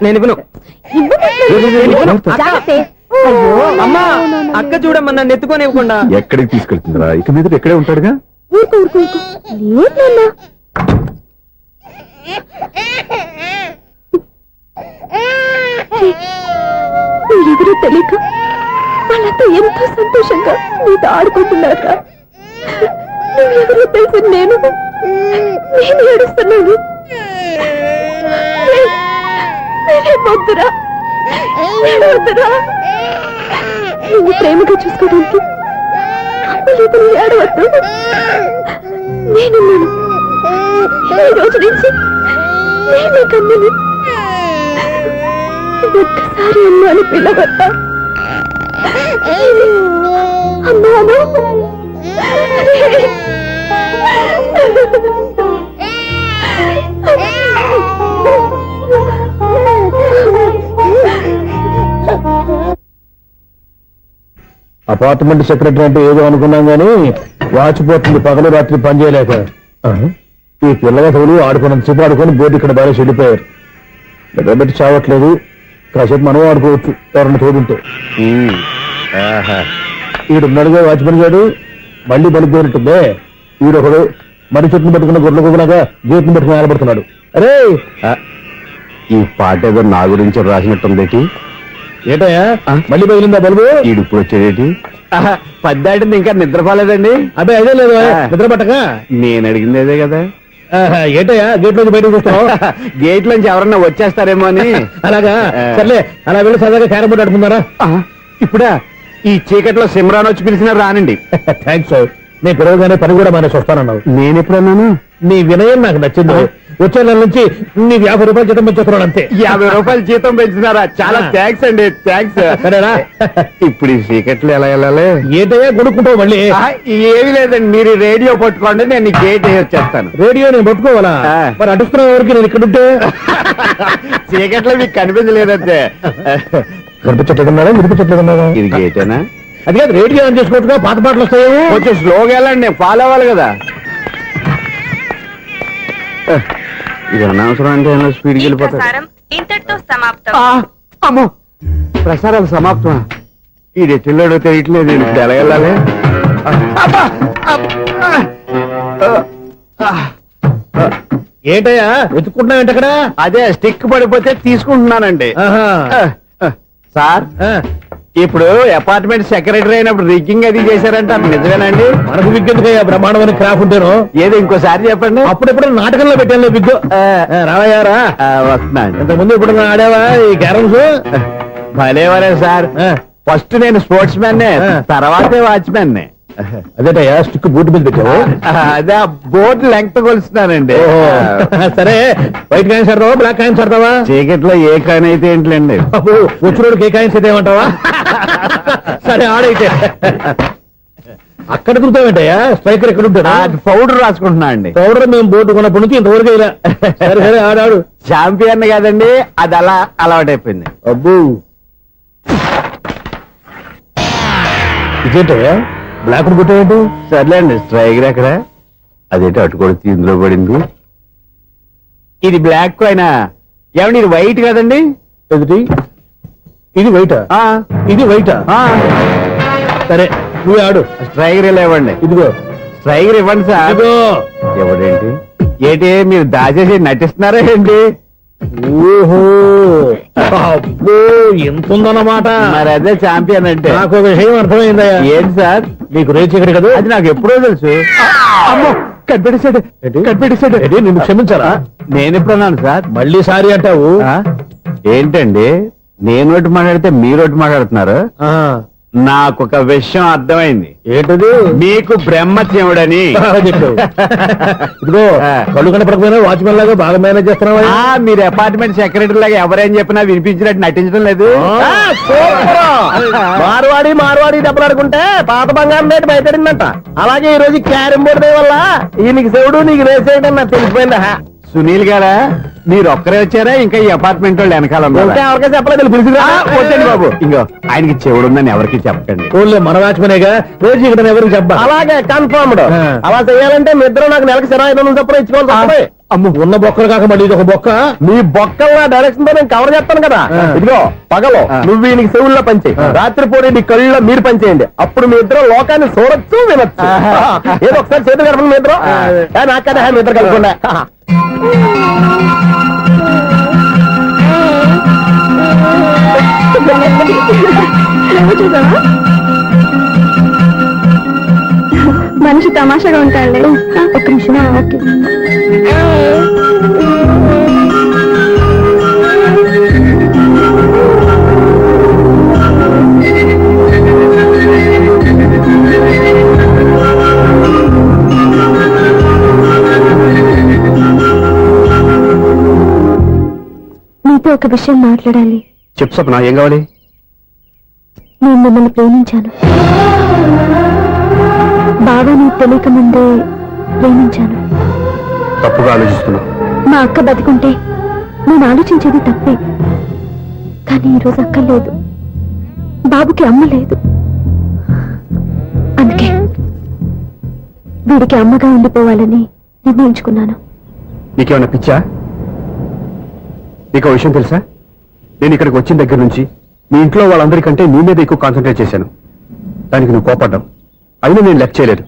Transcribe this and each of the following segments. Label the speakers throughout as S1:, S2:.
S1: నేను ఇవ్వను. అమ్మా అక్క చూడమ్మా నన్ను ఎత్తుకొని ఇవ్వకుండా.
S2: ఎక్కడికి తీసుకెళ్తుందిరా? ఇక మీద ఎక్కడే ఉంటాడుగా.
S3: ఎవరో తెలియక వాళ్ళంతా ఎంతో సంతోషంగా నీతో ఆడుకుంటున్నారా? నువ్వెవరో తెలిసి నేను ఏడుస్తున్నాను. వద్దురా, వద్దురా. నువ్వు ప్రేమగా చూసుకోవడానికి ఏడవద్దు. నేనున్నాను. ఈ రోజు నుంచి నేనే కన్నని. ఒక్కసారి అమ్మాని పిల్లవద్దా? అమ్మాను
S2: అపార్ట్మెంట్ సెక్రటరీ అంటే ఏదో అనుకున్నాం గానీ వాచిపోతుంది పగలు రాత్రి పని చేయలేక. ఈ పిల్లగా తోడు ఆడుకున్నంత సేపు ఆడుకొని బోర్డు ఇక్కడ బాగా చెడిపోయారు. నిద్రబెట్టి చావట్లేదు. కాసేపు మనం ఆడుకోవచ్చు ఎవరన్నా తోడుంటే. ఈడున్నాడుగా వాచ్మెన్ గారు మళ్ళీ బలిపోయినట్టుందే. ఈడొకడు మరి చెట్టును పట్టుకున్న గొడ్ల కుదలాగా గేట్ని పట్టుకుని ఆడబడుతున్నాడు. అరే ఈ పాట ఏదో నా గురించి రాసినట్టుంది. ఏటయ్యా మళ్ళీ పగిలిందా బలుబు? ఈడు ఇప్పుడు వచ్చేటి పద్దాటింది ఇంకా నిద్రపోలేదండి. అదే అదే లేదు నిద్ర పట్టక. నేను అడిగింది అదే కదా. ఏటయ్యా గేట్ లోంచి బయటకు చూస్తావు? గేట్ లోంచి ఎవరన్నా వచ్చేస్తారేమో అని. అలాగా సర్లే అలా వెళ్ళి సరదాగా క్యారం బోర్డు ఆడుకున్నారా? ఇప్పుడా ఈ చీకట్లో సిమ్రాన్ వచ్చి పిలిచినా రానండి. థ్యాంక్స్. నేను పిలవగానే పని కూడా మానేసి వస్తానన్నావు. నేను ఎప్పుడన్నాను? నీ వినయం నాకు నచ్చింది. వచ్చే నెల నుంచి నీ 50 రూపాయలు జీతం పెంచుతున్నాడు అంతే. 50 రూపాయలు జీతం పెంచుతున్నారా? చాలా థ్యాంక్స్ అండి. థ్యాంక్స్. సరేనా? ఇప్పుడు ఈ చీకట్లు ఎలా వెళ్ళాలి? ఏటయ్యా కొనుక్కుంటావు మళ్ళీ? ఏమి లేదండి, మీరు రేడియో పట్టుకోండి, నేను గేట్ వచ్చేస్తాను. రేడియో నేను పట్టుకోవాలా? మరి అడుస్తున్నా ఎవరికి నేను ఇక్కడ ఉంటే? చీకట్లో మీకు కనిపించలేదంటే. కనిపించట్లేదన్నారా? వినిపించట్లేదన్నారా? ఇది గేటేనా? అది కాదు, రేడియో ఆన్ చేసుకోవచ్చుగా, పాత పాటలు వస్తాయేమో. కొంచెం స్లోగా వెళ్ళండి, నేను ఫాలో అవ్వాలి కదా. ఇది అనవసరం అంటే స్పీడ్కి వెళ్ళిపోతాడు. అమ్మో ప్రసారాలు సమాప్తమా? ఈ రెట్టిల్లోడో తెలియట్లేదు. నేను ఇప్పుడు ఎలా వెళ్ళాలి? ఏంటయ్యా వెతుక్కుంటున్నావు ఏంటక్కడ? అదే స్టిక్ పడిపోతే తీసుకుంటున్నానండి. సార్ ఇప్పుడు అపార్ట్మెంట్ సెక్రటరీ అయినప్పుడు రిగ్గింగ్ అది చేశారంట, నిజమేనండి? మనకు విగ్గెందుకయ్యా బ్రహ్మాండమైన క్రాఫ్ ఉంటాను. ఏదో ఇంకోసారి చెప్పండి. అప్పుడెప్పుడు నాటకంలో పెట్టాను విగ్గు. రావయ్యారా? వస్తున్నాను. ఇంతకుముందు ఇప్పుడు ఆడావా ఈ క్యారమ్స్? భలేవరే సార్. ఫస్ట్ నేను స్పోర్ట్స్ మ్యాన్, తర్వాతే వాచ్మెన్. అదేటయ్యా స్టిక్ బోర్డు మీద పెట్టావు? అదే బోర్డు లెంగ్త్ కొలుస్తున్నానండి. సరే వైట్ కాయిన్స్ ఆడతావా బ్లాక్ కాయిన్స్ ఆడతావా? చీకట్ లో ఏ కాయిన్ అయితే ఏంటండి, వచ్చినోడికి ఏ కాయిన్స్ అయితే ఏమంటావా? సరే ఆడైతే. అక్కడ తిరుగుతావేంటయ్యా? స్ట్రైకర్ ఎక్కడ ఉంటాడా? పౌడర్ రాసుకుంటున్నా అండి. పౌడర్ మేము బోర్డు కొన్నప్పటి నుంచి ఇంతవరకు ఇలా. సరే సరే ఆడాడు. ఛాంపియన్ కదండి, అది అలా అలవాటైపోయింది. అబ్బు ఇదేంటయ్యా బ్లాక్ కొట్టేయండి? సర్లే అండి. స్ట్రైకర్ ఎక్కడ? అదేంటి అటుకొడితే ఇందులో పడింది. ఇది బ్లాక్ అయినా ఏమండి? ఇది వైట్ కదండి. ఎదుటి ఇది వైటా? ఇది వైటా? సరే నువ్వే ఆడు. స్ట్రైకర్ ఇలా ఇవ్వండి. ఇదిగో స్ట్రైకర్ ఇవ్వండి సార్. ఎవడేంటి ఏంటి మీరు దాచేసి నటిస్తున్నారా ఏంటి? ఓహో ఎంత ఉందన్నమాట. మరి అదే ఛాంపియన్ అంటే. నాకు విషయం అర్థమైందయ్యా. ఏంటి సార్? మీకు రేచి ఇక్కడ కదా? అది నాకు ఎప్పుడో తెలుసు. అమ్మో కనిపెట్టేసాడు, కనిపెట్టేసాడు. నిన్ను క్షమించారా? నేను ఎప్పుడన్నాను సార్? మళ్ళీ సారీ అంటావు ఏంటండి? నేను ఒకటి మాట్లాడితే మీరు ఒకటి మాట్లాడుతున్నారు. నాకు ఒక విషయం అర్థమైంది. ఏంటది? మీకు బ్రహ్మత్యముడని చెప్పావు. ఇదిగో కళ్ళు కనపడకపోయినా వాచ్మెన్ లాగా బాగా మేనేజ్ చేస్తున్నావా? మీరు అపార్ట్మెంట్ సెక్రటరీ లాగా ఎవరేం చెప్పినా వినిపించినట్టు నటించడం లేదు. మార్వాడి దెబ్బలాడుకుంటే పాత బంగారం రేటు బయటడిందంట. అలాగే ఈ రోజు క్యారం బోర్డు వల్ల ఈయనకి శివుడు నీకు రేసేయడం నాకు తెలిసిపోయిందా? సునీల్ గారా మీరు ఒక్కరే వచ్చారా? ఇంకా ఈ అపార్ట్మెంట్ వాళ్ళు వెనకాల ఎవరికీ చెప్పలేదు. వచ్చండి బాబు. ఇంకో ఆయనకి చెవుడు ఉందని ఎవరికి చెప్పండి. ఊళ్ళో మన వాచ్మనేగా రోజు ఇక్కడ ఎవరికి చెప్పాలి. అలాగే కన్ఫర్మ్డ్. అలా చేయాలంటే మీ ఇద్దరు నాకు నెలకి 25,000 చొప్పున ఇచ్చుకోవాలి. అమ్మ ఉన్న బొక్కలు కాక మళ్ళీ ఇది ఒక బొక్క.
S1: నీ బొక్కల డైరెక్షన్ తో నేను కవర్ చేస్తాను కదా. ఇదిగో పగలో నువ్వు వీనికి చెవుల్లో పనిచేయి, రాత్రిపూట నీ కళ్ళలో మీరు పనిచేయండి. అప్పుడు మీ ఇద్దరు లోకాన్ని చూడొచ్చు వినొచ్చు. ఏదో ఒకసారి చేతులు కలపండి మీ ఇద్దరు. నాకనే మీ ఇద్దరు కలుపుకుండా.
S3: మనిషి తమాషాగా ఉంటాడులే. ఒక్క నిమిషం. ఓకే. నీతో ఒక విషయం మాట్లాడాలి.
S2: చెప్పు స్వప్న, ఏం కావాలి?
S3: నేను మిమ్మల్ని ప్రేమించాను. బాగా నీకు తెలియక ముందే ప్రేమించాను.
S2: తప్పుగా ఆలోచిస్తున్నా.
S3: మా అక్క బతికుంటే నేను ఆలోచించేది తప్పే. కానీ ఈరోజు అక్క లేదు, బాబుకి అమ్మ లేదు. అందుకే వీడికి అమ్మగా ఉండిపోవాలని నిర్ణయించుకున్నాను.
S2: నీకేమన్నా పిచ్చా? నీకు విషయం తెలుసా? నేను ఇక్కడికి వచ్చిన దగ్గర నుంచి మీ ఇంట్లో వాళ్ళందరికంటే నీ మీద ఎక్కువ కాన్సన్ట్రేట్ చేశాను. దానికి నువ్వు కోపడ్డావు. అయినా నేను లెక్క చేయలేదు.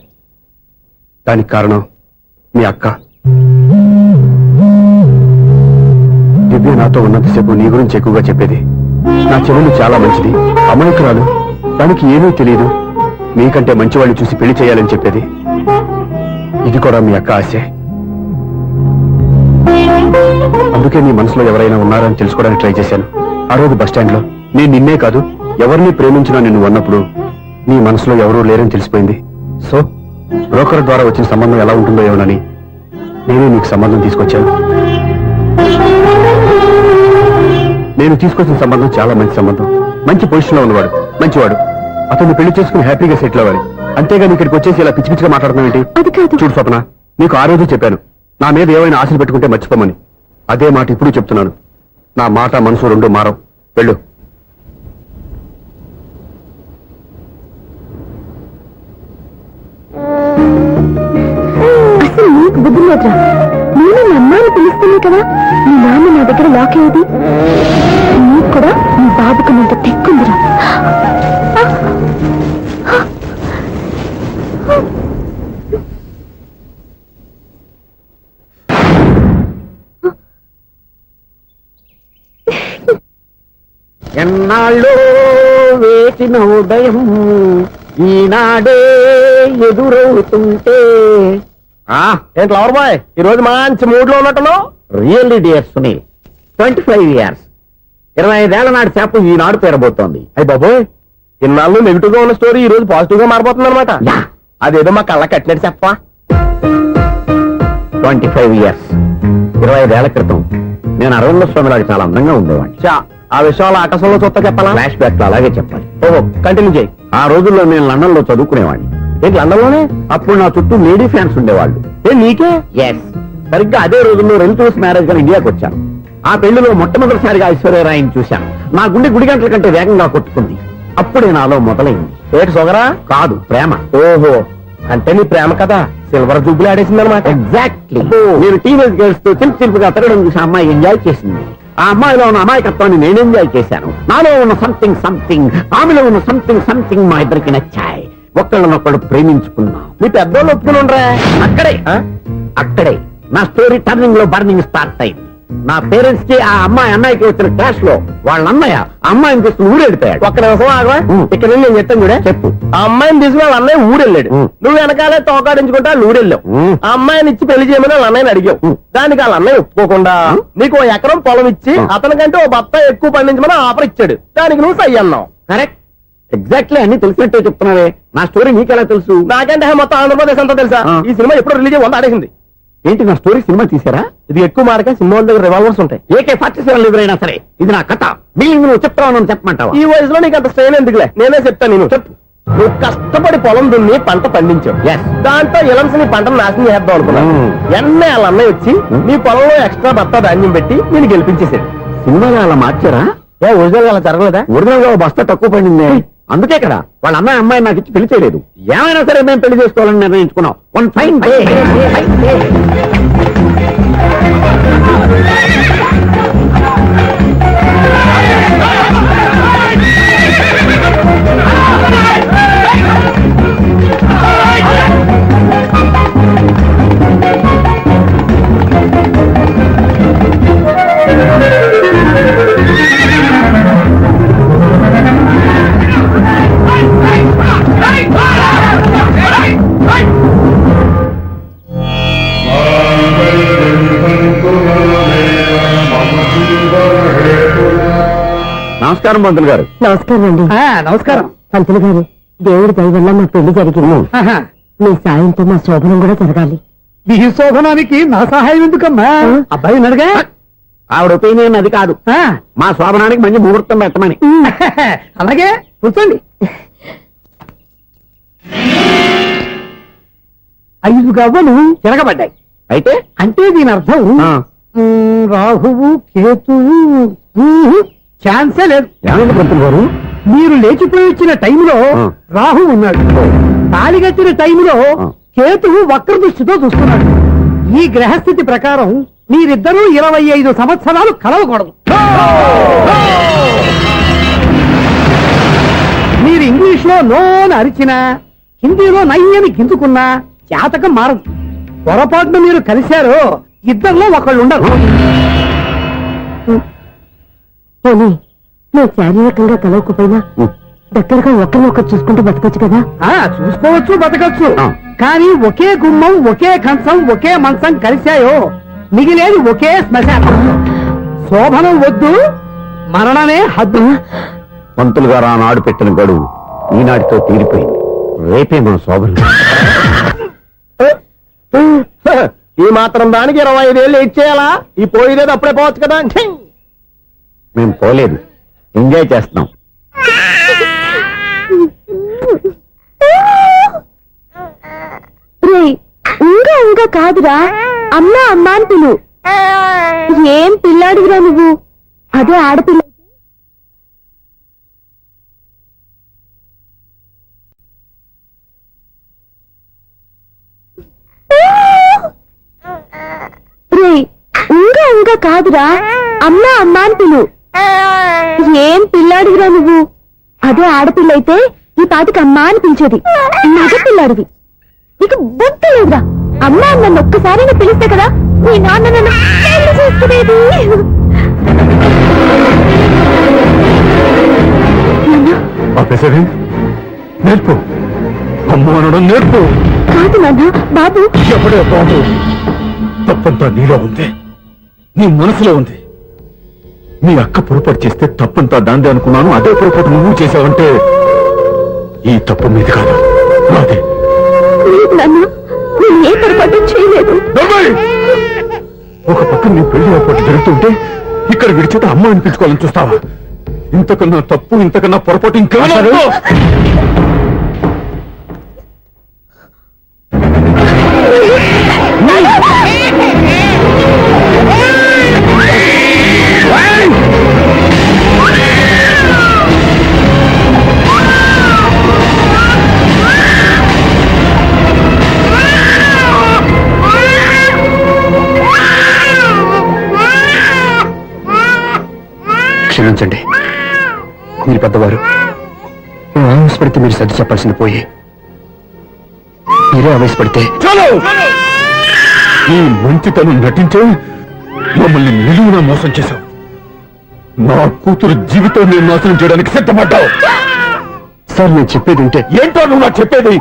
S2: దానికి కారణం మీ అక్క. దివ్య నాతో ఉన్నంతసేపు నీ గురించి ఎక్కువగా చెప్పేది. నా చెల్లెలు చాలా మంచిది, అమాయకురాలు, దానికి ఏమీ తెలియదు, మీకంటే మంచి వాళ్ళని చూసి పెళ్లి చేయాలని చెప్పేది. ఇది కూడా మీ అక్క ఆశే. అందుకే నీ మనసులో ఎవరైనా ఉన్నారని తెలుసుకోవడానికి ట్రై చేశాను. ఆ రోజు బస్టాండ్ లో నేను నిన్నే కాదు ఎవరిని ప్రేమించినా నిన్ను అన్నప్పుడు నీ మనసులో ఎవరూ లేరని తెలిసిపోయింది. సో బ్రోకర్ ద్వారా వచ్చిన సంబంధం ఎలా ఉంటుందో ఏమోనని నేనే నీకు సంబంధం తీసుకొచ్చాను. నేను తీసుకొచ్చిన సంబంధం చాలా మంచి సంబంధం. మంచి పొజిషన్ లో ఉన్నవాడు, మంచివాడు. అతన్ని పెళ్లి చేసుకుని హ్యాపీగా సెటిల్ అవ్వాలి. అంతేగాని ఇక్కడికి వచ్చేసి ఇలా పిచ్చి పిచ్చిగా మాట్లాడుతున్నావు ఏంటి? చూడు స్వప్న, నీకు ఆ రోజు చెప్పాను నా మీద ఏమైనా ఆశలు పెట్టుకుంటే మర్చిపోమని. అదే మాట ఇప్పుడు చెప్తున్నాను. నా మాట మనసు రెండు మారవు. వెళ్ళు.
S3: అసలు నీకు బుద్ధి లేదురా. నేను మా అమ్మాయిని పిలుస్తానే కదా మీ నాన్న నా దగ్గర లాక్ అయ్యేది. నీకు కూడా నీ బాబుకు నంత తెక్కుందిరా.
S1: ఎన్నాళ్ళు వేసిన ఉదయం ఈనాడే ఎదురవుతుంటే. ఏంటి లవర్ బాయ్, ఈ రోజు మంచి మూడ్ లో ఉన్నట్టున్నావు? రియల్లీ డియర్ సునీల్, 25 years 25 ఏళ్ల నాటి చేప ఈనాడు పేరబోతోంది. అయ్యి బాబోయ్, ఇన్నాళ్ళు నెగిటివ్ గా ఉన్న స్టోరీ ఈ రోజు పాజిటివ్ గా మారిపోతుంది అనమాట. అదేదో మా కళ్ళ కట్టినట్టు చెప్పా. 25 years 25 ఏళ్ల క్రితం నేను అరవింద స్వామిలాగా చాలా అందంగా ఉండేవాడిని. ఆ విషయాలు ఆకాశంలో చూస్తా చెప్పాలా? ఫ్లాష్ బ్యాక్ లో అలాగే చెప్పాలి. ఓహో, కంటిన్యూ చేయి. ఆ రోజుల్లో నేను లండన్ లో చదువుకునేవాడిని. ఏంటి లండన్ లోనే? అప్పుడు నా చుట్టూ లేడీ ఫ్యాన్స్ ఉండేవాళ్ళు. నీకే? ఎస్. సరిగ్గా అదే రోజుల్లో రిలేటివ్స్ మ్యారేజ్ గా ఇండియాకి వచ్చాను. ఆ పెళ్లిలో మొట్టమొదటిసారిగా ఐశ్వర్యరాయని చూశాను. నా గుండె గుడి గంటల కంటే వేగంగా కొట్టుకుంది. అప్పుడే నాలో మొదలైంది. ఏటి సొగరా? కాదు, ప్రేమ. ఓహో, అంటే నీ ప్రేమ కదా సిల్వర్ జూబ్లీ ఆడేసింది అనమాట. ఎగ్జాక్ట్లీ. నేను టీనేజ్ గర్ల్స్ తో చిలిపి చిలిపిగా తిరగడం చూసి అమ్మాయి ఎంజాయ్ చేసింది. ఆ అమ్మాయిలో ఉన్న అమాయకత్వాన్ని నేను ఎంజాయ్ చేశాను. నాలో ఉన్న సంథింగ్ సంథింగ్, ఆమెలో ఉన్న సంథింగ్ సంథింగ్ మా ఇద్దరికి నచ్చాయి. ఒక్కళ్ళనొక్కడు ప్రేమించుకున్నాం. మీ పెద్దోళ్ళు ఒప్పుకుని ఉండరా? అక్కడే నా స్టోరీ టర్నింగ్ లో బర్నింగ్ స్టార్ట్ అయింది. నా పేరెంట్స్ కి ఆ అమ్మాయి అన్నయ్యకి వచ్చిన క్లాష్ లో వాళ్ళ అన్నయ్య అమ్మాయిని తీసుకుని ఊరెళ్ళిపోయాడు. ఒక్క నిమిషం ఆగవా? ఇక్కడ నేను చెప్తాను కూడా. చెప్పు. ఆ అమ్మాయిని తీసుకుని వాళ్ళ అన్నయ్య ఊరెళ్ళాడు. నువ్వు వెనకాలే తోకాడించుకుంటా ఊరెళ్ళావు. ఆ అమ్మాయిని ఇచ్చి పెళ్లి చేయమని వాళ్ళ అన్నయ్యని అడిగావు. దానికి వాళ్ళ అన్నయ్య ఒప్పుకోకుండా నీకు 1 ఎకరం పొలం ఇచ్చి అతనికంటే ఓ బత్త ఎక్కువ పండించమని ఆఫర్ ఇచ్చాడు. దానికి నువ్వు సై అన్నావు. కరెక్ట్. ఎగ్జాక్ట్లీ అన్ని తెలిసినట్టే చెప్తున్నావే. నా స్టోరీ నీకెలా తెలుసు? నాకంటే మొత్తం ఆంధ్రప్రదేశ్ అంతా తెలుసా? ఈ సినిమా ఎప్పుడు రిలీజ్ 100 ఆడేసింది. ఏంటి, నా స్టోరీ సినిమా తీసారా? ఇది ఎక్కువ మార్క సినిమా వాళ్ళ దగ్గర రివాల్వర్స్ ఉంటాయి. AK-47 ఎవరైనా సరే ఇది నా కథ. బిల్లింగ్ నువ్వు చెప్తావు చెప్పమంటావా? ఈ వయసులో నీకు అంత స్ట్రెయిన్ ఎందుకులే, నేనే చెప్తాను. నేను చెప్పు. నువ్వు కష్టపడి పొలం దున్ని పంట పండించావు. దాంతో ఇలంస్ నీ పంటను నాశనం చేద్దాం అనుకున్నావు. ఎన్నే వాళ్ళ అన్నయ్య వచ్చి నీ పొలంలో ఎక్స్ట్రా బత్తా ధాన్యం పెట్టి నేను గెలిపించేసాడు. సినిమాలో అలా మార్చారా? ఒరిజినల్ అలా జరగలేదా? ఒరిజినల్ గా బస్తా తక్కువ పడింది. అందుకే కదా వాళ్ళ అమ్మాయి నాకు ఇచ్చి పెళ్లి చేయలేదు. ఏమైనా సరే మేము పెళ్లి చేసుకోవాలని నిర్ణయించుకున్నాం. వన్ ఫైన్ డే నమస్కారం పంతులు గారు.
S3: నమస్కారం అండి.
S2: నమస్కారం.
S3: పంతులు గారు, దేవుడి దయ వల్ల మా పెళ్లి జరిగింది. మీ సాయంతో మా శోభనం కూడా జరగాలి.
S2: మీ శోభనానికి నా సహాయం ఎందుకమ్మా? అబ్బాయి ఉన్నాడుగా.
S1: ఆవిడ ఒపీనియన్ అది కాదు, మా శోభనానికి మంచి ముహూర్తం పెట్టమని.
S2: అలాగే కూర్చోండి. 5 గవ్వలు తిరగబడ్డాయి.
S1: అయితే
S2: అంటే దీని అర్థం
S1: ఆ,
S2: రాహువు కేతువు ఛాన్సే లేదు.
S1: ఏమైంది పంతులు గారు?
S2: మీరు లేచిపోయి వచ్చిన టైంలో
S1: ఆ.
S2: రాహు ఉన్నాడు. తాళిగట్టిన టైంలో
S1: ఆ.
S2: కేతువు వక్ర దృష్టితో చూస్తున్నాడు. ఈ గ్రహస్థితి ప్రకారం మీరిద్దరూ 25 సంవత్సరాలు కలవకూడదు. మీరు ఇంగ్లీష్ లో నోన్ అరిచినా, హిందీలో నయ్యని గింజుకున్నా జాతకం మారదు. పొరపాటున మీరు కలిశారో ఇద్దరిలో ఒకళ్ళు ఉండరు.
S3: పోనీ మేము శారీరకంగా కలవకపోయినా దగ్గరగా ఒకరినొకరు చూసుకుంటూ బతకొచ్చు కదా.
S2: చూసుకోవచ్చు, బతకచ్చు.
S1: ఆ.
S2: కానీ ఒకే గుమ్మం, ఒకే కంచం, ఒకే మంచం కలిశాయో మిగిలేది ఒకే శ్మశానం. శోభనం వద్దు, మరణమే హద్దు.
S1: పంతులు గారు ఆనాడు పెట్టిన గడువు ఈనాటితో తీరిపోయింది. రేపే మన శోభనం.
S2: ఈ మాత్రం దానికి 25 ఏళ్ళు ఇచ్చేయాలా? ఈ పోయేది అప్పుడే పోవచ్చు కదా.
S1: మేము పోలేదు, ఎంజాయ్ చేస్తున్నాం.
S3: ఇంకా కాదురా, అమ్మా అమ్మా అని పిలు. ఏం పిల్లాడివిరా నువ్వు? అదే ఆడపిల్ల. ఇంకా కాదురా, అమ్మా అమ్మా అని పిలు. ఏం పిల్లాడివిరా నువ్వు? అదే ఆడపిల్ల అయితే ఈ పాటికి అమ్మా అని పిలిచేది. మగ పిల్లాడివి, నీకు బుద్ధి లేదురా. అమ్మా నన్ను ఒక్కసారి పిలిస్తే కదా మీ నాన్న నన్ను పెళ్లి చేసుకునేది.
S2: నేర్పు, అమ్మ అనడం నేర్పు.
S3: కాదు నాన్న, బాబు.
S2: ఎప్పుడే బాబు, తప్పంతా నీలో ఉంది, నీ మనసులో ఉంది. నీ అక్క పొరపాటు చేస్తే తప్పంతా దాందే అనుకున్నాను. అదే పొరపాటు నువ్వు చేసావంటే ఈ తప్పు మీద కాదు, నాదే.
S3: నాన్న, నేను ఏ పొరపాటు చేయలేదు.
S2: ఒక పక్క నీ పెళ్లి ఏర్పాటు జరుగుతుంటే ఇక్కడ విడిచేత అమ్మ అనిపించుకోవాలని చూస్తావా? ఇంతకన్నా తప్పు, ఇంతకన్నా పొరపాటు ఇంకా క్షమించండి, మీరు పెద్దవారు. ఆవేశపడితే మీరు సర్ది చెప్పాల్సింది పోయి మీరే ఆవేశపడితే ఈ మంచితనం నటించే మమ్మల్ని నిలువున మోసం చేశావు. నా కూతురు జీవితం నేను నాశనం చేయడానికి సిద్ధపడ్డావు. సార్, నేను చెప్పేది ఉంటే ఏంటో నువ్వు నాకు చెప్పేది?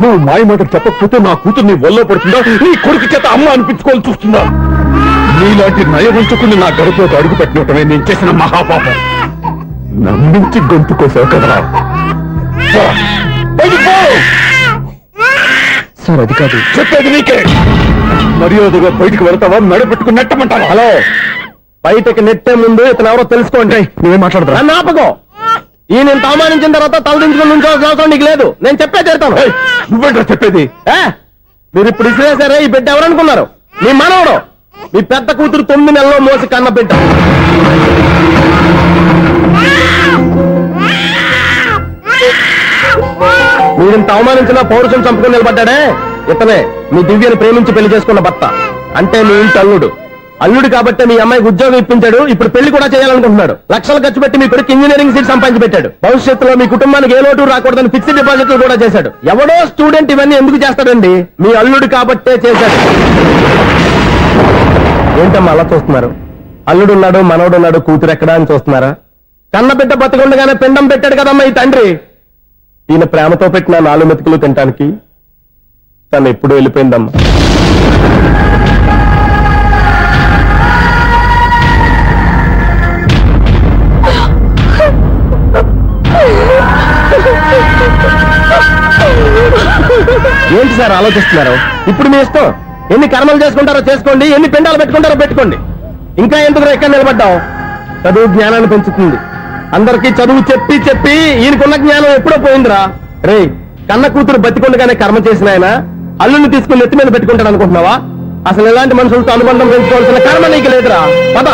S2: నువ్వు మాయ మాట చెప్పకపోతే నా కూతురు నీ వల్ల పడుతుందా, నీ కొడుకు చేత అమ్మ అనిపించుకోవాలని చూస్తుందా? నీలాంటి నయవంచుకుని నా గడపలోకి అడుగు పెట్టినటమే నేను చేసిన మహాపాపం. నమ్మించి గొంతు కోసావు కదరా. సార్, అది కాదు చెప్పేది నీకే. మర్యాదగా బయటికి వెళ్తావా, నడపెట్టుకుని నెట్టమంటావా? హలో, బయటకి నెట్టే ముందు ఇతను ఎవరో తెలుసుకోండి. నువ్వేం మాట్లాడతా? నాపకో. ఈ నేను అవమానించిన తర్వాత తలదించుకుని ఉంచాల్సిన అవసరం నీకు లేదు. నేను చెప్పే చేస్తాను. నువ్వేంటో చెప్పేది? మీరు ఇప్పుడు ఇసిరేసారే, ఈ బిడ్డ ఎవరనుకున్నారు? మీ మనవడు, మీ పెద్ద కూతురు 9 నెలల్లో మోసి కన్న బిడ్డ. మీరింత అవమానించిన పౌరుషం చంపుకుని నిలబడ్డాడే, ఇతనే మీ దివ్యని ప్రేమించి పెళ్లి చేసుకున్న భర్త. అంటే మీ ఇంటి అల్లుడు. అల్లుడు కాబట్టి మీ అమ్మాయికి ఉద్యోగం ఇప్పించాడు. ఇప్పుడు పెళ్లి కూడా చేయాలనుకుంటున్నాడు. లక్షలు ఖర్చు పెట్టి మీ కొడుకు ఇంజనీరింగ్ సీట్ సంపాదించి పెట్టాడు. భవిష్యత్తులో మీ కుటుంబానికి ఏ లోటు రాకూడదని ఫిక్స్డ్ డిపాజిట్లు కూడా చేశాడు. ఎవడో స్టూడెంట్ ఇవన్నీ ఎందుకు చేస్తాడండి? మీ అల్లుడు కాబట్టే చేశాడు. ఏంటమ్మా అలా చూస్తున్నారు? అల్లుడున్నాడు, మనవడున్నాడు, కూతురు ఎక్కడా అని చూస్తున్నారా? కన్నబిడ్డ బతికుండగానే పిండం పెట్టాడు కదమ్మా ఈ తండ్రి. ఈయన ప్రేమతో పెట్టిన 4 మెతుకులు తినటానికి తను ఎప్పుడు వెళ్ళిపోయిందమ్మా. ఏంటి సార్ ఆలోచిస్తున్నారు? ఇప్పుడు మీ ఇష్టం. ఎన్ని కర్మలు చేసుకుంటారో చేసుకోండి, ఎన్ని పిండాలు పెట్టుకుంటారో పెట్టుకోండి. ఇంకా ఎందుకు ఎక్కడ నిలబడ్డావు? చదువు జ్ఞానాన్ని పెంచుతుంది. అందరికీ చదువు చెప్పి చెప్పి ఈయనకున్న జ్ఞానం ఎప్పుడో పోయిందిరా. రే, కన్న కూతురు బతికొండగానే కర్మ చేసిన ఆయన అల్లుని తీసుకుని నెత్తి మీద పెట్టుకుంటాడు అనుకుంటున్నావా? అసలు ఎలాంటి మనుషులతో అనుబంధం పెంచుకోవాల్సిన కర్మ నీకు లేదురా. పద.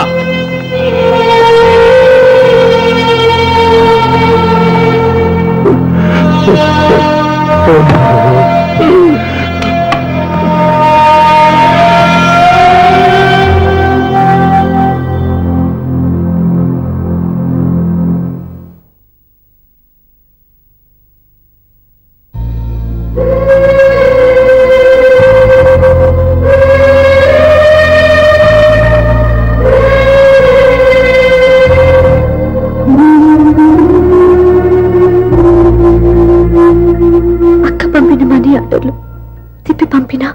S3: తిప్పి పంపినా,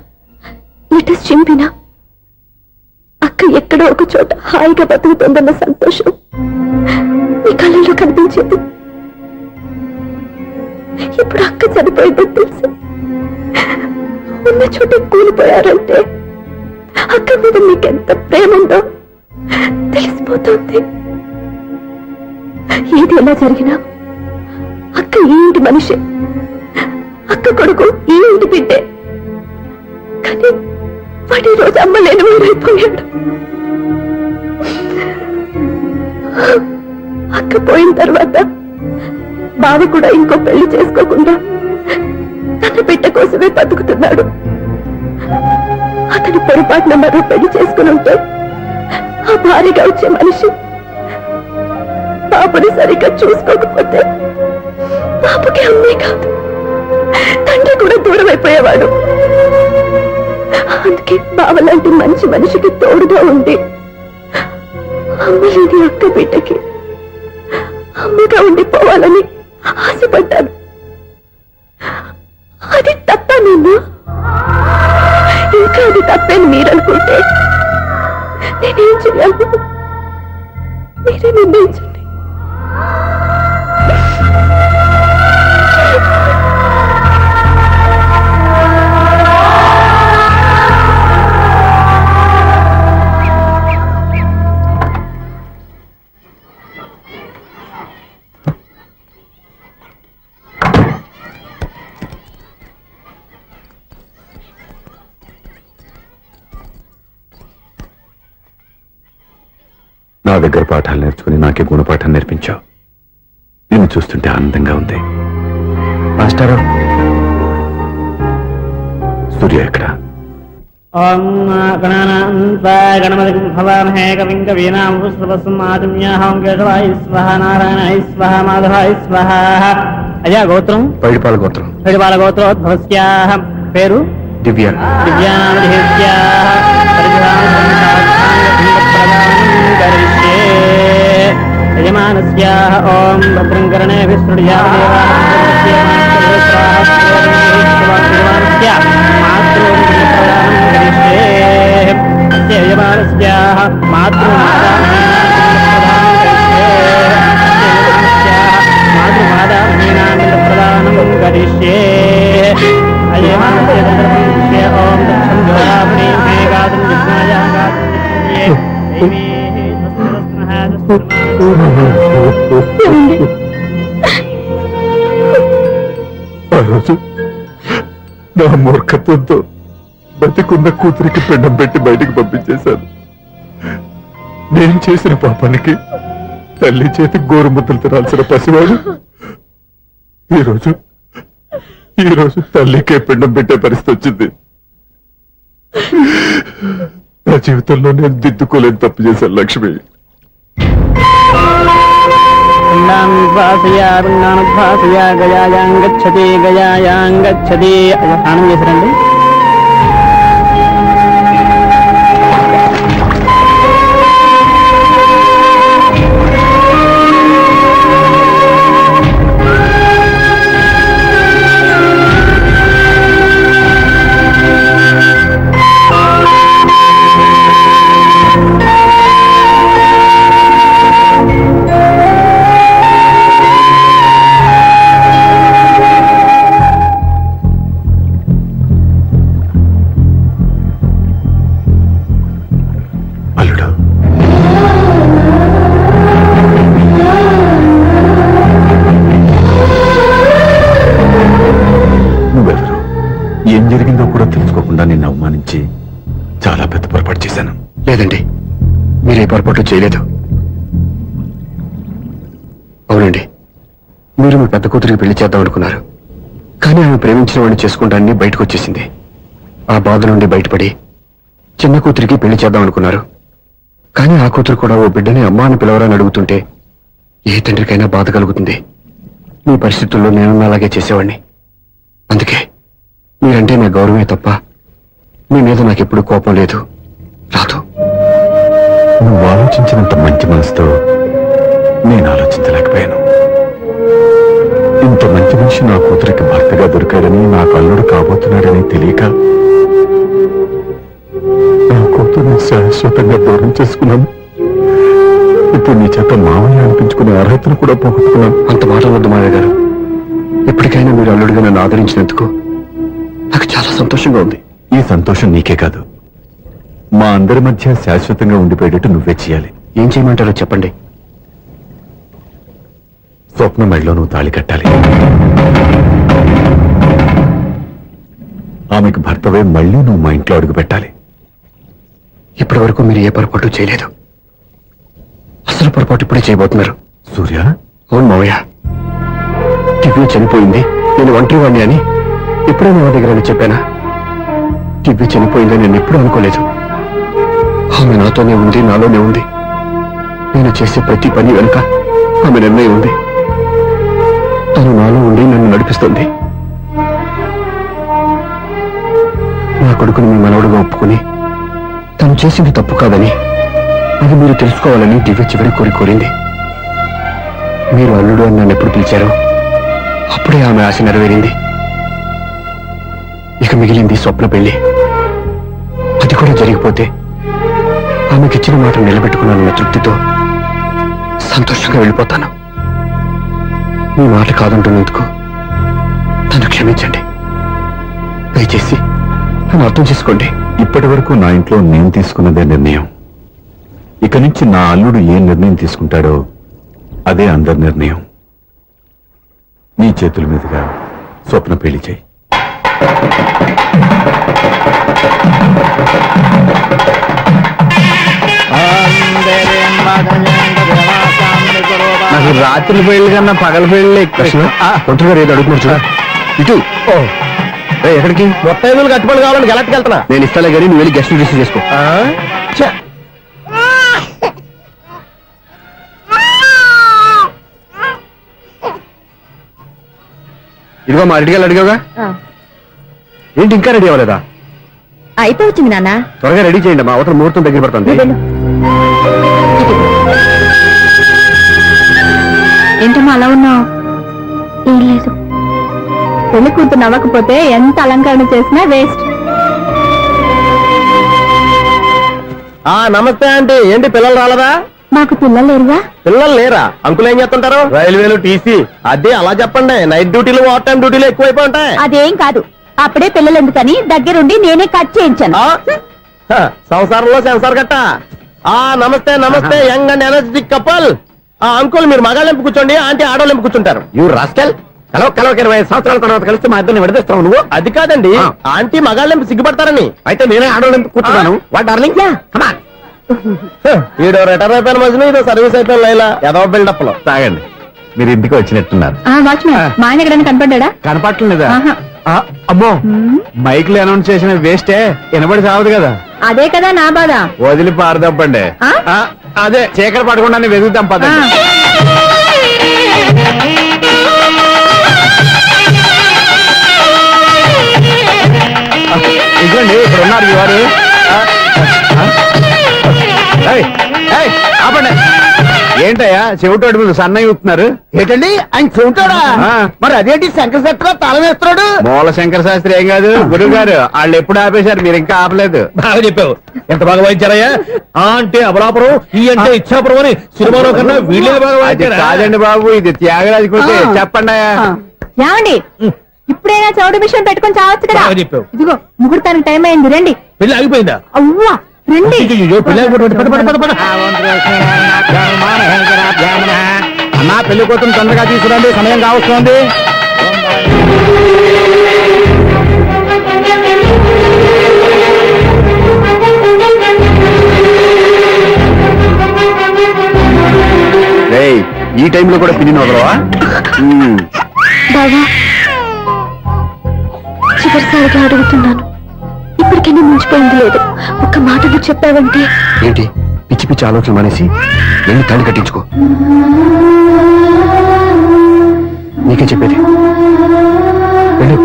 S3: లెటర్స్ చింపినా అక్క ఎక్కడో ఒక చోట హాయిగా బతుకుతుందన్న సంతోషం ఈ కళ్ళలో కనిపించేది. ఇప్పుడు అక్క చనిపోయిందని తెలిసి ఉన్న చోట కూలిపోయారంటే అక్క మీద మీకెంత ప్రేమ ఉందో తెలిసిపోతుంది. ఏది ఎలా జరిగినా అక్క ఈ ఇంటి మనిషి, అక్క కొడుకు ఈ ఇంటి బిడ్డే. కానీ వాడి రోజు అమ్మ లేని ఊరైపోయాడు. అక్క పోయిన తర్వాత బావ కూడా ఇంకో పెళ్లి చేసుకోకుండా తన బిడ్డ కోసమే బతుకుతున్నాడు. అతను పొరపాటున మరో పెళ్లి చేసుకుని ఉంటే ఆ భారీగా వచ్చే మనిషి బాబుని సరిగ్గా చూసుకోకపోతే బాబుకి అమ్మే కాదు తండ్రి కూడా దూరం అయిపోయేవాడు. అందుకే బావలాంటి మంచి మనిషికి తోడుగా ఉంది అమ్మలేని అక్క బిడ్డకి అమ్మగా ఉండిపోవాలని ఆశపడ్డాను. అది తప్ప నేను ఇంకా అది తప్పని మీరనుకుంటే నేనేం చేయాలి? మీరే నిర్ణయించండి.
S1: నా దగ్గర పాఠాలు నేర్చుకుని నాకే గుణపాఠం నేర్పించావు. నిన్ను చూస్తుంటే ఆనందంగా ఉంది. మాస్టారు, సూర్య ఎక్కడ?
S4: గణపతి భవామహే కవిం కవీనాం పుష్పవస్మాతుమ్యాహం కేశవాయ స్వహ నారాయణాయ స్వహ మాధవాయ స్వహ. అయ్యా గోత్రం?
S1: పైడిపాల గోత్రం.
S4: పైడిపాల గోత్రోద్భవస్యాః. పేరు?
S1: దివ్య.
S4: యజమానస్యాః ఓం భద్రం కర్ణేభిः మాతృమాదామహీనాంద్రప్రదానం కరిష్యే. ఓం దక్షం జ్యోరామణి గాతుం
S2: ఆ రోజు నా మూర్ఖత్వంతో బతికున్న కూతురికి పిండం పెట్టి బయటికి పంపించేశాను. నేను చేసిన పాపానికి తల్లి చేతి గోరుముద్దలు తినాల్సిన పసివాడు ఈ రోజు తల్లికే పిండం పెట్టే పరిస్థితి వచ్చింది. నా జీవితంలో నేను దిద్దుకోలేని తప్పు చేశాను లక్ష్మి.
S4: పిండానుద్వాసయ పిండానుద్వాసయ గయాయాం గచ్చతి గయాయాం గచ్చతి. స్నానం చేశారండి?
S2: అల్లుడు, నువ్వెవరు? ఏం జరిగిందో కూడా తెలుసుకోకుండా నిన్ను అవమానించి చాలా పెద్ద పొరపాటు చేశాను.
S5: లేదండి, మీరే పొరపాటు చేయలేదు. అవునండి, మీరు మీ పెద్ద కూతురికి పెళ్లి చేద్దాం అనుకున్నారు. కానీ ఆమె ప్రేమించిన వాడిని చేసుకుంటానని బయటకు వచ్చేసింది. ఆ బాధ నుండి బయటపడి చిన్న కూతురికి పెళ్లి చేద్దాం అనుకున్నారు. కానీ ఆ కూతురు కూడా ఓ బిడ్డని అమ్మా అని పిలవరని అడుగుతుంటే ఏ తండ్రికైనా బాధ కలుగుతుంది. మీ పరిస్థితుల్లో నేను అలాగే చేసేవాడిని. అందుకే మీరంటే నా గౌరవమే తప్ప మీ మీద నాకెప్పుడు కోపం లేదు, రాదు.
S2: నువ్వు ఆలోచించినంత మంచి మనసుతో నేను ఆలోచించలేకపోయాను. ఇంత మంచి మనిషి నా కూతురికి భర్తగా దొరికాడని, నాకు అల్లుడు కాబోతున్నాడని తెలియక నా కూతుర్ని శాశ్వతంగా దూరం చేసుకున్నాను. ఇప్పుడు నీ చేత మామయ్య అనిపించుకునే అర్హతను కూడా పోగొట్టుకున్నాను.
S5: అంత మాటలొద్దు మావయ్య గారు. ఎప్పటికైనా మీరు అల్లుడిగా నన్ను ఆదరించినందుకు నాకు చాలా సంతోషంగా ఉంది.
S2: ఈ సంతోషం నీకే కాదు, మా అందరి మధ్య శాశ్వతంగా ఉండిపోయేటట్టు నువ్వే చేయాలి.
S5: ఏం చేయమంటారో చెప్పండి.
S2: స్వప్న మెడలో నువ్వు తాళి కట్టాలి. ఆమెకు భర్తవే మళ్ళీ నువ్వు మా ఇంట్లో అడుగు పెట్టాలి.
S5: ఇప్పటి వరకు మీరు ఏ పొరపాటు చేయలేదు. అసలు పొరపాటు ఇప్పుడే చేయబోతున్నారు.
S2: సూర్య,
S5: అవును మావయ్య, దివ్య చనిపోయింది, నేను ఒంటరి వాణ్ణి అని ఎప్పుడూ నా దగ్గర అని చెప్పానా? దివ్య చనిపోయిందని నేను ఎప్పుడూ అనుకోలేదు. ఆమె నాతోనే ఉంది, నాలోనే ఉంది. నేను చేసే ప్రతి పని వెనుక ఆమె నిర్ణయం ఉంది. తను నాలో ఉండి నన్ను నడిపిస్తుంది. నా కొడుకుని మీ మనవడుగా ఒప్పుకుని తను చేసింది తప్పు కాదని, అది మీరు తెలుసుకోవాలని దివ్య చివరి కోరింది. మీరు అల్లుడు అని నన్ను ఎప్పుడు పిలిచారో అప్పుడే ఆమె ఆశ నెరవేరింది. ఇక మిగిలింది స్వప్న పెళ్లి. అది కూడా జరిగిపోతే ఆమెకిచ్చిన మాట నిలబెట్టుకున్నానన్న తృప్తితో సంతోషంగా వెళ్ళిపోతాను. మీ మాట కాదంటున్నందుకు నన్ను క్షమించండి. దయచేసి నన్ను అర్థం చేసుకోండి.
S2: ఇప్పటి వరకు నా ఇంట్లో నేను తీసుకున్నదే నిర్ణయం. ఇక నుంచి నా అల్లుడు ఏ నిర్ణయం తీసుకుంటాడో అదే అందరి నిర్ణయం. నీ చేతుల మీదుగా స్వప్న పెళ్లి చేయి.
S5: నాకు రాత్రి పెళ్లి కన్నా పగల పెళ్లి ఎక్కువ. ఒంటరిగా ఏదో అడుగుతున్నారు చూడ. ఇటు ఎక్కడికి?
S1: మొత్తం ఐదులు కట్టుబడి కావాలని గెలట్కి వెళ్తున్నా.
S5: నేను ఇస్తాలే కానీ నువ్వు వెళ్ళి గెస్ట్ రిసీవ్ చేసుకో. ఇదిగో మా రెడీగా అడిగావుగా, ఏంటి ఇంకా రెడీ అవ్వలేదా?
S3: అయిపోవచ్చింది నాన్న.
S5: త్వరగా రెడీ చేయండి, మా అవతల ముహూర్తం దగ్గర పడుతుంది.
S3: ఏంటమ్మా అలా ఉన్నావు? ఏం లేదు. పెళ్లి కూతురు నవ్వకపోతే ఎంత అలంకరణ చేసినా వేస్ట్.
S1: నమస్తే ఆంటీ. ఏంటి పిల్లలు రాలదా?
S3: మాకు పిల్లలు లేరుగా.
S1: పిల్లలు లేరా? అంకులు ఏం చేస్తుంటారు? రైల్వేలు, టీసీ. అదే అలా చెప్పండి. నైట్ డ్యూటీలు, ఓవర్ టైం డ్యూటీలు ఎక్కువైపోయి ఉంటాయి.
S3: అదేం కాదు, అప్పుడే పిల్లలు ఎందుకని దగ్గరుండి నేనే కట్ చేయించాను.
S1: సంసారంలో సెన్సార్ గట్ట. నమస్తే నమస్తే, young and energetic couple. Uncle మీరు మగాళ్ళు ఎంపు కూర్చోండి, ఆంటీ ఆడోళ్ళు ఎంపు కూర్చుంటారు.
S5: యూ రాస్కెల్, కలవ 20 సంవత్సరాల తర్వాత కలిస్తే మా ఇద్దరిని విడదీస్తావు నువ్వు.
S1: అది కాదండి, ఆంటీ మగాళ్ళు ఎంపు సిగ్గుపడతారని.
S5: అయితే నేనే ఆడోళ్ళు కూర్చున్నాను. What darling, come on.
S1: ఈడో రిటైర్ అయిపోయిన మధ్యన ఇదో సర్వీస్ అయిపోయిన లైలా ఏదో బిల్డప్ లో.
S2: తాగండి, మీరు ఇంటికి వచ్చినట్టున్నారు.
S3: వాచ్మెన్ మా ఆయన ఎక్కడైనా కనపడ్డా?
S5: కనపట్లేదా?
S2: అమ్మో మైక్ లో అనౌన్స్ చేసిన వేస్టే వినబడి సావదు కదా.
S3: అదే కదా నా బాధ.
S2: వదిలి పారదప్పండి. అదే చీకటి పడకుండా వెతుకుతాం పదండి. ఇదిగోండి ఇక్కడ ఉన్నారు మీ వారు. ఆపండి. ఏంటయ్యా చెవిటోడి మీద సన్నయ్య చూస్తున్నారు
S4: ఏంటండి ఆయన చెబుతాడా? మరి అదేంటి శంకర శక్తిలో తల వేస్తున్నాడు?
S2: మూల శంకర శాస్త్రి ఏం కాదు గురువు గారు. వాళ్ళు ఎప్పుడు ఆపేశారు, మీరు ఇంకా ఆపలేదు.
S6: బాగా చెప్పావు. ఎంత బాగా వాయించారయ్యా. ఆ అంటే అబలాపురం, ఈ అంటే ఇచ్చాపురం అని సినిమాలో కన్నా వీళ్ళే బాగా
S2: అది
S6: వాయించారా?
S2: కాదండి బాబు, ఇది త్యాగరాజ కృతి. చెప్పండి అయ్యా.
S3: ఏమండి ఇప్పుడైనా చౌడు విషయం పెట్టుకొని చావచ్చు కదా.
S6: బాగా చెప్పావు.
S3: ఇదిగో ముహూర్తానికి టైం అయింది, రండి.
S6: పెళ్లి ఆగిపోయిందా?
S3: అవ్వా రండి.
S6: అయ్యో, పెళ్లి ఆగిపోతుంది. పద, పద, పద, పద.
S2: అన్నా పెళ్లి కూతురు తొందరగా తీసుకురండి, సమయం కావస్తుంది. ఈ టైంలో కూడా పిన్ని వదలవా?
S3: బావా చివరిసారిగా అడుగుతున్నాను, ఇప్పటికైనా మించిపోయింది లేదు. ఒక్క మాట నువ్వు చెప్పావంటే.
S5: ఏంటి పిచ్చి పిచ్చి ఆలోచన మానేసి వెళ్ళి తాళి కట్టించుకో. నీకే చెప్పేది, వెళ్ళు.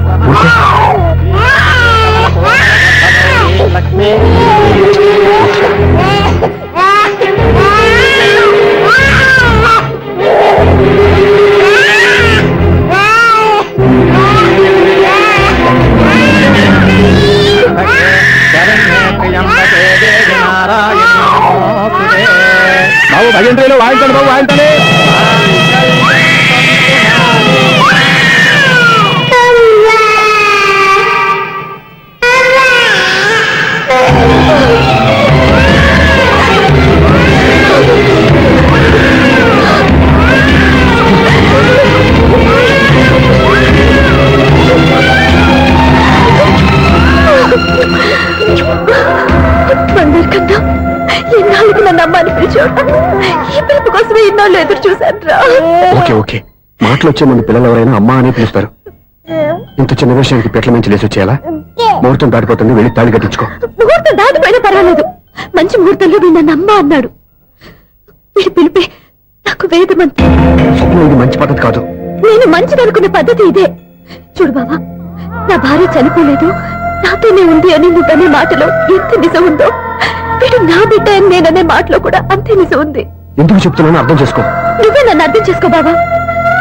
S5: అదే ఊరుకో.
S2: బాబు భజంత్రీలు వాయించండి బాబు, వాయించాలి.
S3: బంగారు కన్నా ఎన్నాళ్ళకి నన్ను అమ్మాని పిలిచాడు. ఈ పిలుపు కోసమే ఇన్నాళ్ళు ఎదురు చూశాను రా.
S5: ఓకే ఓకే, మాటలు వచ్చే ముందు పిల్లలు ఎవరైనా అమ్మా అని పిలుస్తారు. ఇంత చిన్న విషయానికి పెట్ల నుంచి లేచి వచ్చేయాలా? ముహూర్తం దాటిపోతుంది, వెళ్ళి తాళి కట్టించుకో.
S3: ముహూర్తం దాటిపోయినా పర్వాలేదు, మంచి ముహూర్తంలో వీడు నన్ను అమ్మ అన్నాడు. వీడి పిలిపే నాకు వేదమంతా.
S5: స్వప్నం, ఇది మంచి పద్ధతి కాదు.
S3: నేను మంచిదనుకునే పద్ధతి ఇదే. చూడు బాబా, నా భార్య చనిపోలేదు, నాతోనే ఉంది అని నువ్వనే మాటలో ఎంత నిజం ఉందో, వీడు నా బిడ్డ అని నేననే మాటలో కూడా అంతే నిజం ఉంది.
S5: ఎందుకు చెప్తున్నానో అర్థం చేసుకో.
S3: నువ్వే నన్ను అర్థం చేసుకో బాబా.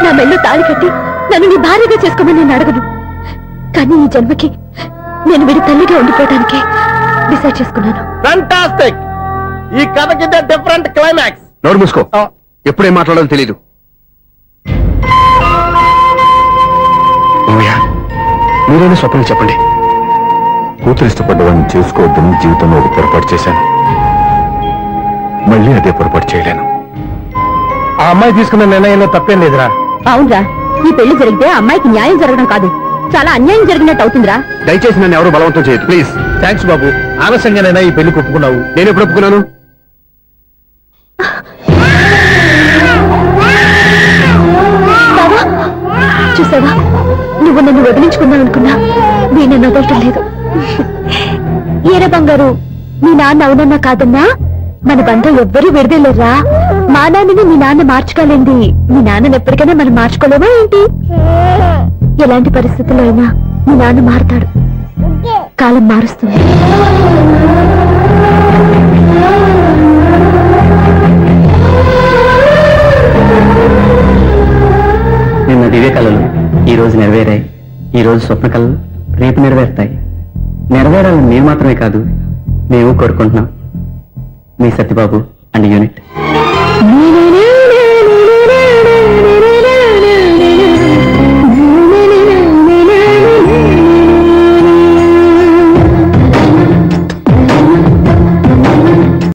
S3: నా మెల్లో తాళి కట్టి నన్ను నీ భార్యగా చేసుకోమని నేను అడగను. కానీ ఈ జన్మకి నేను వీడి తల్లిగా ఉండిపోవడానికి డిసైడ్ చేసుకున్నాను.
S2: ఫెంటాస్టిక్. ఈ కథకి డిఫరెంట్ క్లైమాక్స్.
S5: నోరు మూసుకో, ఎప్పుడేం మాట్లాడాలో తెలీదు. మామయ్య, మీరైనా స్వప్నం చెప్పండి.
S1: కూతురు ఇష్టపడ్డవాడిని చేసుకోవద్దని జీవితంలో ఒక పొరపాటు చేశాను. మళ్ళీ అదే పొరపాటు చేయలేను.
S6: ఆ అమ్మాయి తీసుకున్న నిర్ణయంలో తప్పేం లేదురా.
S3: అవునరా, ఈ పెళ్లి జరిగితే అమ్మాయికి న్యాయం జరగడం కాదు, చాలా అన్యాయం జరిగినట్టు అవుతుందిరా.
S5: దయచేసి నన్ను ఎవరు బలవంతం చేయదు ప్లీజ్.
S6: థ్యాంక్స్ బాబు, ఆలస్యంగానైనా ఈ పెళ్లి ఒప్పుకున్నావు.
S5: నేను ఎప్పుడు ఒప్పుకున్నాను?
S3: చూసావా, నువ్వు నన్ను వదిలించుకుందాం అనుకున్నా నేను వదలటం లేదు. ఏరా బంగారు, మీ నాన్న అవునన్నా కాదన్నా మన బంధం ఎవ్వరూ విడదలేరా. మా నాన్నని మీ నాన్న మార్చుకోలేంది, మీ నాన్నని ఎప్పటికైనా మనం మార్చుకోలేమా ఏంటి? ఎలాంటి పరిస్థితుల్లో అయినా మీ నాన్న మారుతాడు, కాలం మారుస్తుంది.
S4: నిన్న దివ్య కళలు ఈ రోజు నెరవేరాయి, ఈ రోజు స్వప్న కళలు రేపు నెరవేరుతాయి. నెరవేరాలని మీరు మాత్రమే కాదు, మేము కోరుకుంటున్నాం. మీ సత్యబాబు అండ్ యూనిట్.
S3: నేనేనా